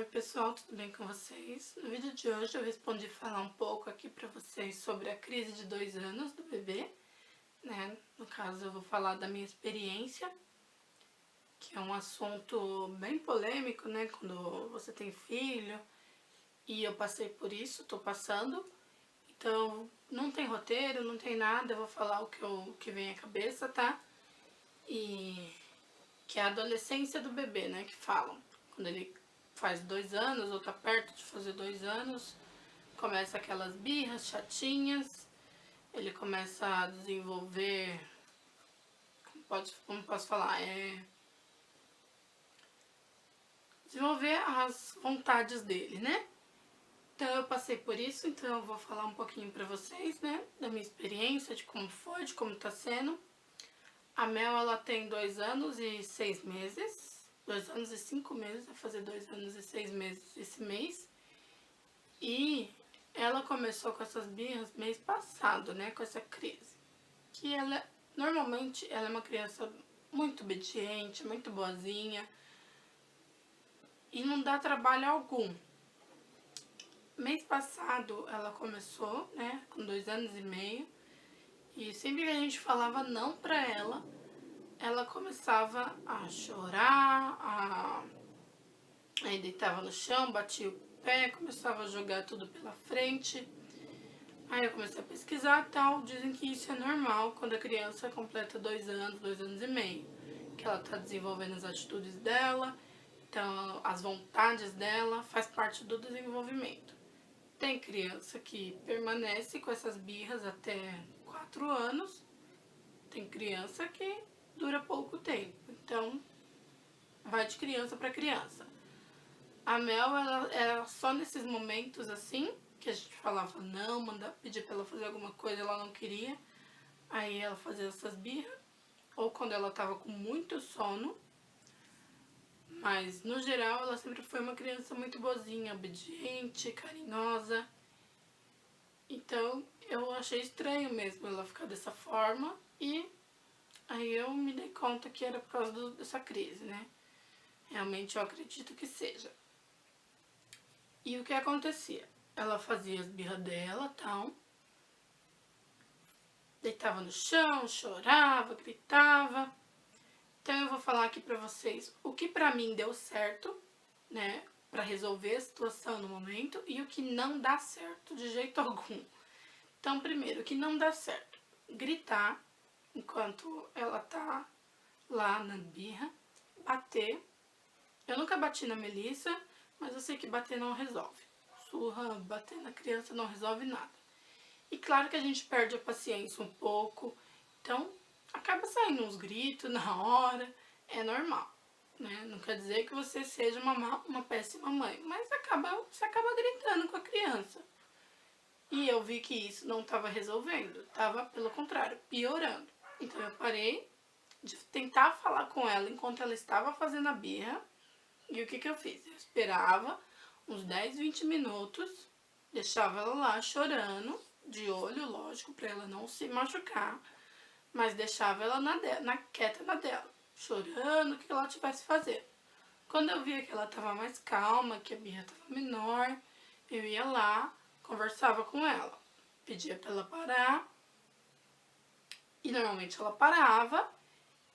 Oi pessoal, tudo bem com vocês? No vídeo de hoje eu respondi falar um pouco aqui pra vocês sobre a crise de 2 anos do bebê, né? No caso eu vou falar da minha experiência, que é um assunto bem polêmico, né? Quando você tem filho, e eu passei por isso, tô passando. Então não tem roteiro, não tem nada, eu vou falar o que vem à cabeça, tá? E que é a adolescência do bebê, né? Que falam. Quando ele faz 2 anos ou tá perto de fazer 2 anos, começa aquelas birras chatinhas, ele começa a desenvolver, como posso falar, desenvolver as vontades dele, né? Então eu passei por isso, então eu vou falar um pouquinho pra vocês, né, da minha experiência, de como foi, de como tá sendo. A Mel, ela tem 2 anos e 6 meses, 2 anos e 5 meses, vai fazer 2 anos e 6 meses esse mês. E ela começou com essas birras mês passado, né, com essa crise. Que ela, normalmente, ela é uma criança muito obediente, muito boazinha. E não dá trabalho algum. Mês passado ela começou, né, com 2 anos e meio. E sempre que a gente falava não pra ela começava a chorar, aí deitava no chão, batia o pé, começava a jogar tudo pela frente. Aí eu comecei a pesquisar e tal, dizem que isso é normal quando a criança completa 2 anos e meio. Que ela tá desenvolvendo as atitudes dela, então as vontades dela, faz parte do desenvolvimento. Tem criança que permanece com essas birras até 4 anos, tem criança que dura pouco tempo, então vai de criança para criança. A Mel, ela era só nesses momentos assim, que a gente falava não, pedir pra ela fazer alguma coisa, ela não queria. Aí ela fazia essas birras, ou quando ela tava com muito sono. Mas, no geral, ela sempre foi uma criança muito boazinha, obediente, carinhosa. Então, eu achei estranho mesmo ela ficar dessa forma. E aí eu me dei conta que era por causa dessa crise, né? Realmente eu acredito que seja. E o que acontecia? Ela fazia as birras dela, tal. Deitava no chão, chorava, gritava. Então eu vou falar aqui pra vocês o que pra mim deu certo, né, pra resolver a situação no momento e o que não dá certo de jeito algum. Então, primeiro, o que não dá certo, gritar enquanto ela tá lá na birra, bater. Eu nunca bati na Melissa, mas eu sei que bater não resolve. Surra, bater na criança não resolve nada. E claro que a gente perde a paciência um pouco, então acaba saindo uns gritos na hora, é normal, né? Não quer dizer que você seja uma péssima mãe, mas você acaba gritando com a criança. E eu vi que isso não estava resolvendo, estava, pelo contrário, piorando. Então eu parei de tentar falar com ela enquanto ela estava fazendo a birra. E o que eu fiz? Eu esperava uns 10, 20 minutos, deixava ela lá chorando, de olho, lógico, pra ela não se machucar, mas deixava ela quieta na dela, chorando, o que ela tivesse fazendo. Quando eu via que ela tava mais calma, que a birra tava menor, eu ia lá, conversava com ela, pedia pra ela parar, e normalmente ela parava,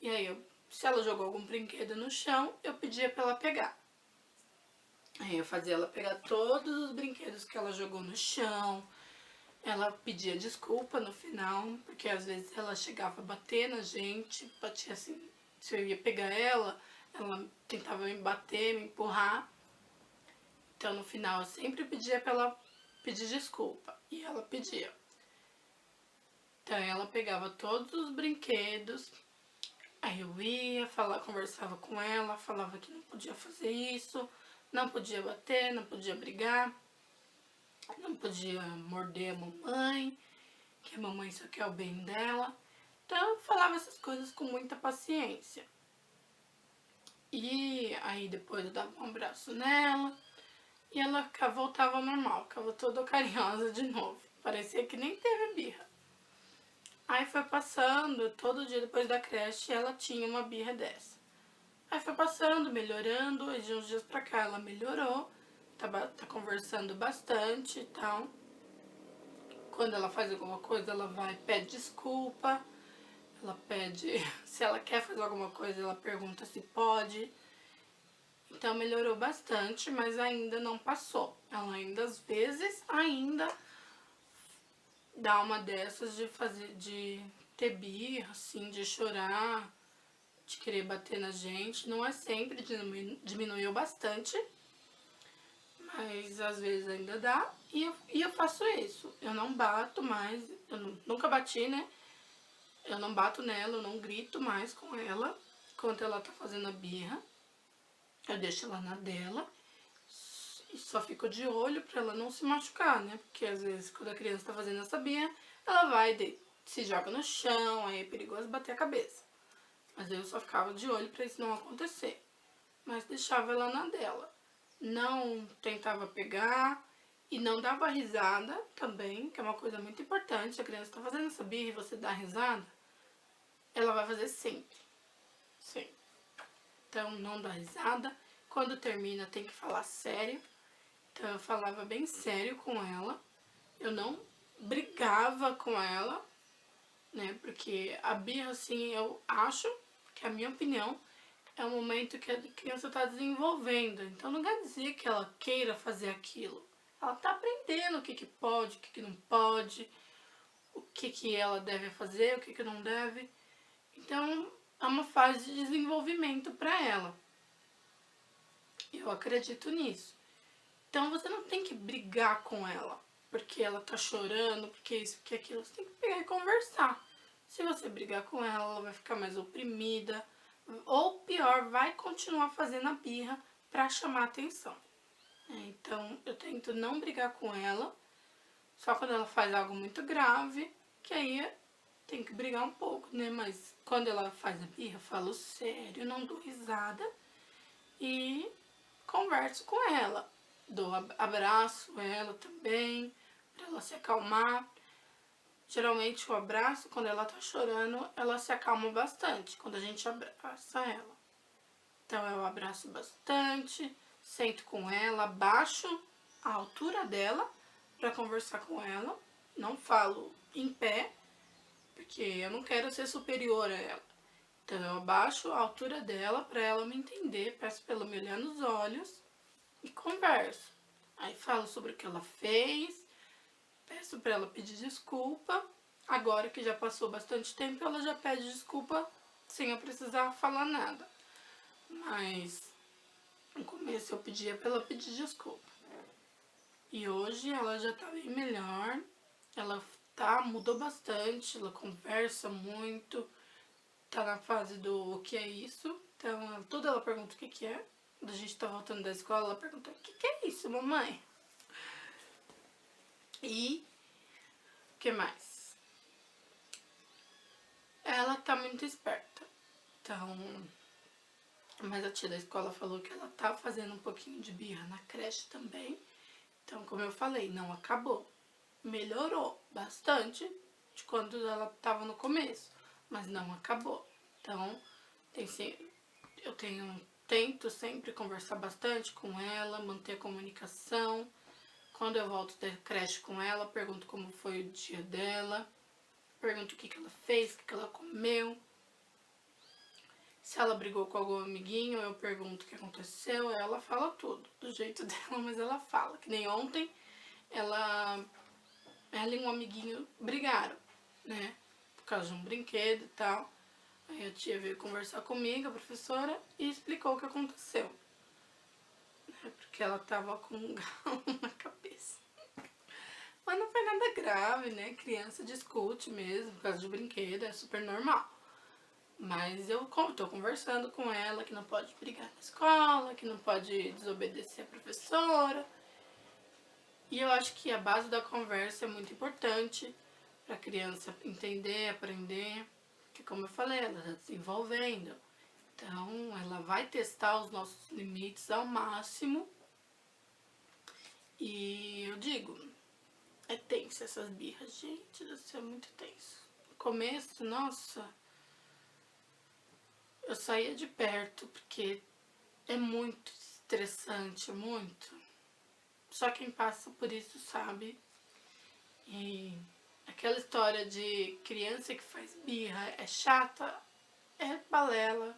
e aí se ela jogou algum brinquedo no chão, eu pedia pra ela pegar. Aí eu fazia ela pegar todos os brinquedos que ela jogou no chão. Ela pedia desculpa no final, porque às vezes ela chegava a bater na gente, batia assim, se eu ia pegar ela tentava me bater, me empurrar. Então no final eu sempre pedia pra ela pedir desculpa, e ela pedia. Então ela pegava todos os brinquedos, aí eu ia, conversava com ela, falava que não podia fazer isso, não podia bater, não podia brigar, não podia morder a mamãe, que a mamãe só quer o bem dela. Então eu falava essas coisas com muita paciência. E aí depois eu dava um abraço nela e ela voltava ao normal, ficava toda carinhosa de novo. Parecia que nem teve birra. Aí foi passando, todo dia depois da creche ela tinha uma birra dessa. Aí foi passando, melhorando, e de uns dias pra cá ela melhorou, tá conversando bastante e tal. Quando ela faz alguma coisa, ela vai, pede desculpa, ela pede, se ela quer fazer alguma coisa, ela pergunta se pode. Então melhorou bastante, mas ainda não passou. Ela ainda, às vezes, ainda dá uma dessas de ter birra, assim, de chorar, de querer bater na gente. Não é sempre, diminuiu bastante, mas às vezes ainda dá. E eu faço isso. Eu não bato mais, nunca bati, né? Eu não bato nela, eu não grito mais com ela enquanto ela tá fazendo a birra. Eu deixo ela na dela e só fico de olho pra ela não se machucar, né? Porque às vezes quando a criança tá fazendo essa birra, ela vai, se joga no chão, aí é perigoso bater a cabeça. Mas eu só ficava de olho pra isso não acontecer. Mas deixava ela na dela. Não tentava pegar e não dava risada também, que é uma coisa muito importante. A criança tá fazendo essa birra e você dá risada, ela vai fazer sempre. Sempre. Então não dá risada. Quando termina tem que falar sério. Então eu falava bem sério com ela. Eu não brigava com ela, né? Porque a birra, assim, eu acho que a minha opinião é o momento que a criança está desenvolvendo. Então não quer dizer que ela queira fazer aquilo. Ela está aprendendo o que, que pode, o que, que não pode, o que, que ela deve fazer, o que, que não deve. Então é uma fase de desenvolvimento para ela. Eu acredito nisso. Então você não tem que brigar com ela, porque ela tá chorando, porque isso, porque aquilo. Você tem que pegar e conversar. Se você brigar com ela, ela vai ficar mais oprimida, ou pior, vai continuar fazendo a birra pra chamar atenção. Então eu tento não brigar com ela, só quando ela faz algo muito grave, que aí tem que brigar um pouco, né? Mas quando ela faz a birra, eu falo sério, não dou risada e converso com ela. Dou abraço ela também, pra ela se acalmar. Geralmente o abraço, quando ela tá chorando, ela se acalma bastante, quando a gente abraça ela. Então eu abraço bastante, sento com ela, abaixo a altura dela pra conversar com ela. Não falo em pé, porque eu não quero ser superior a ela. Então eu abaixo a altura dela pra ela me entender, peço pra ela me olhar nos olhos e converso. Aí falo sobre o que ela fez, peço pra ela pedir desculpa. Agora que já passou bastante tempo, ela já pede desculpa sem eu precisar falar nada. Mas no começo eu pedia pra ela pedir desculpa. E hoje ela já tá bem melhor. Ela mudou bastante, ela conversa muito, tá na fase do o que é isso. Então, toda ela pergunta o que que é. Quando a gente tá voltando da escola, ela pergunta: o que que é isso, mamãe? E o que mais? Ela tá muito esperta. Então, mas a tia da escola falou que ela tá fazendo um pouquinho de birra na creche também. Então, como eu falei, não acabou. Melhorou bastante de quando ela tava no começo, mas não acabou. Então, tento sempre conversar bastante com ela, manter a comunicação. Quando eu volto da creche com ela, pergunto como foi o dia dela, pergunto o que ela fez, o que ela comeu. Se ela brigou com algum amiguinho, eu pergunto o que aconteceu, ela fala tudo, do jeito dela, mas ela fala. Que nem ontem, ela e um amiguinho brigaram, né? Por causa de um brinquedo e tal. Aí a tia veio conversar comigo, a professora, e explicou o que aconteceu. Porque ela tava com um galo na cabeça. Mas não foi nada grave, né? Criança discute mesmo, por causa de brinquedo, é super normal. Mas eu tô conversando com ela que não pode brigar na escola, que não pode desobedecer a professora. E eu acho que a base da conversa é muito importante para a criança entender, aprender. Porque como eu falei, ela está desenvolvendo. Então, ela vai testar os nossos limites ao máximo. E eu digo, é tenso essas birras. Gente, isso é muito tenso. No começo, nossa, eu saía de perto, porque é muito estressante, muito. Só quem passa por isso sabe. E aquela história de criança que faz birra é chata, é balela.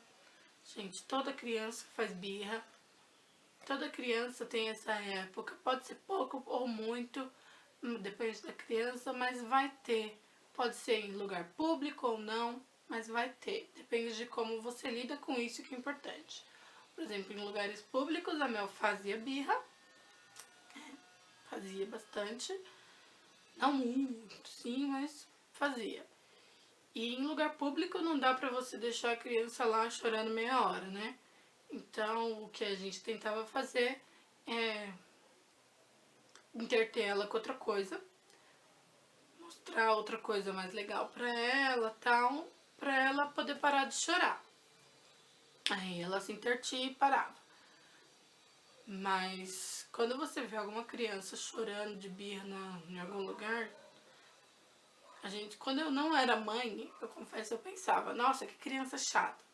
Gente, toda criança faz birra. Toda criança tem essa época. Pode ser pouco ou muito, depende da criança, mas vai ter. Pode ser em lugar público ou não, mas vai ter. Depende de como você lida com isso, que é importante. Por exemplo, em lugares públicos, a Mel fazia birra. Fazia bastante. Não muito, sim, mas fazia. E em lugar público não dá pra você deixar a criança lá chorando meia hora, né? Então, o que a gente tentava fazer é interter ela com outra coisa, mostrar outra coisa mais legal pra ela, tal, pra ela poder parar de chorar. Aí ela se intertia e parava. Mas quando você vê alguma criança chorando de birra em algum lugar, quando eu não era mãe, eu confesso, eu pensava, nossa, que criança chata.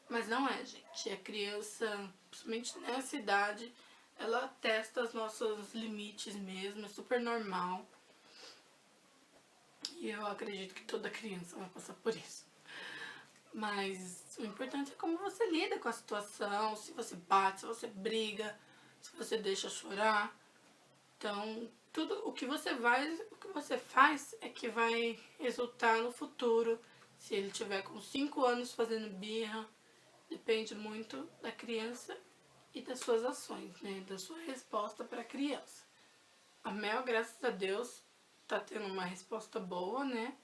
Mas não é, gente. A criança, principalmente nessa idade, ela testa os nossos limites mesmo, é super normal. E eu acredito que toda criança vai passar por isso. Mas o importante é como você lida com a situação, se você bate, se você briga, se você deixa chorar. Então, tudo o que você faz é que vai resultar no futuro. Se ele tiver com 5 anos fazendo birra, depende muito da criança e das suas ações, né? Da sua resposta para a criança. A Mel, graças a Deus, tá tendo uma resposta boa, né?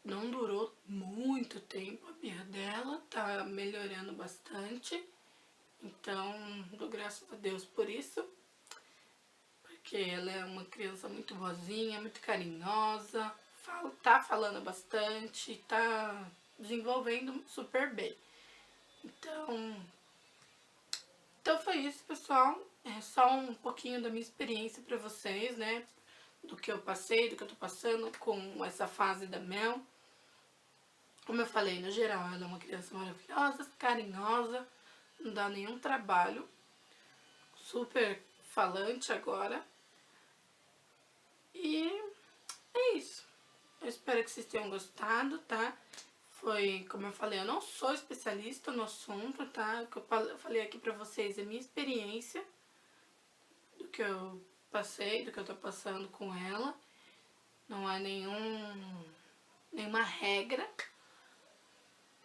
Não durou muito tempo a birra dela, tá melhorando bastante. Então, dou graças a Deus por isso. Porque ela é uma criança muito boazinha, muito carinhosa, tá falando bastante, tá desenvolvendo super bem. Então foi isso, pessoal. É só um pouquinho da minha experiência pra vocês, né? Do que eu passei, do que eu tô passando com essa fase da Mel. Como eu falei, no geral, ela é uma criança maravilhosa, carinhosa, não dá nenhum trabalho. Super falante agora. E é isso. Eu espero que vocês tenham gostado, tá? Foi, como eu falei, eu não sou especialista no assunto, tá? O que eu falei aqui pra vocês é minha experiência, do que eu passei, do que eu tô passando com ela. Não há nenhuma regra,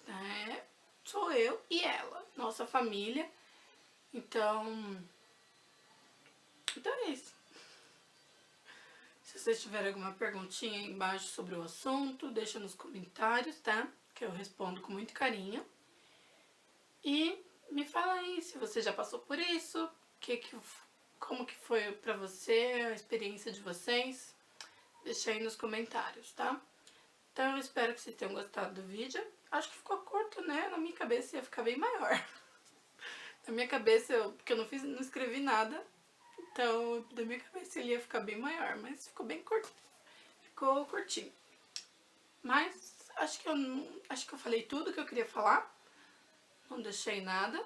né? Sou eu e ela, nossa família. Então é isso. Se vocês tiverem alguma perguntinha aí embaixo sobre o assunto, deixa nos comentários, tá? Que eu respondo com muito carinho. E me fala aí se você já passou por isso, como que foi pra você, a experiência de vocês. Deixa aí nos comentários, tá? Então eu espero que vocês tenham gostado do vídeo. Acho que ficou curto, né? Na minha cabeça ia ficar bem maior. Na minha cabeça, porque eu não escrevi nada, então da minha cabeça ele ia ficar bem maior, mas ficou bem curto. Ficou curtinho. Mas acho que eu falei tudo que eu queria falar. Não deixei nada.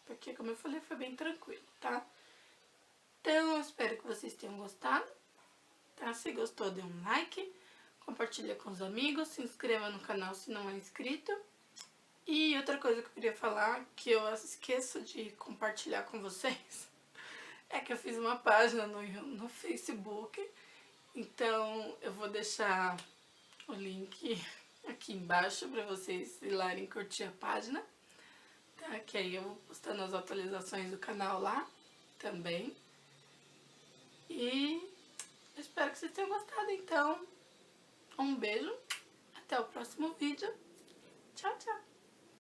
Porque, como eu falei, foi bem tranquilo, tá? Então, eu espero que vocês tenham gostado. Tá? Se gostou, dê um like. Compartilha com os amigos. Se inscreva no canal se não é inscrito. E outra coisa que eu queria falar, que eu esqueço de compartilhar com vocês, é que eu fiz uma página no Facebook. Então, eu vou deixar o link aqui embaixo para vocês ir lá e curtir a página. Tá? Que aí eu vou postando as atualizações do canal lá também. E eu espero que vocês tenham gostado, então. Um beijo, até o próximo vídeo. Tchau, tchau.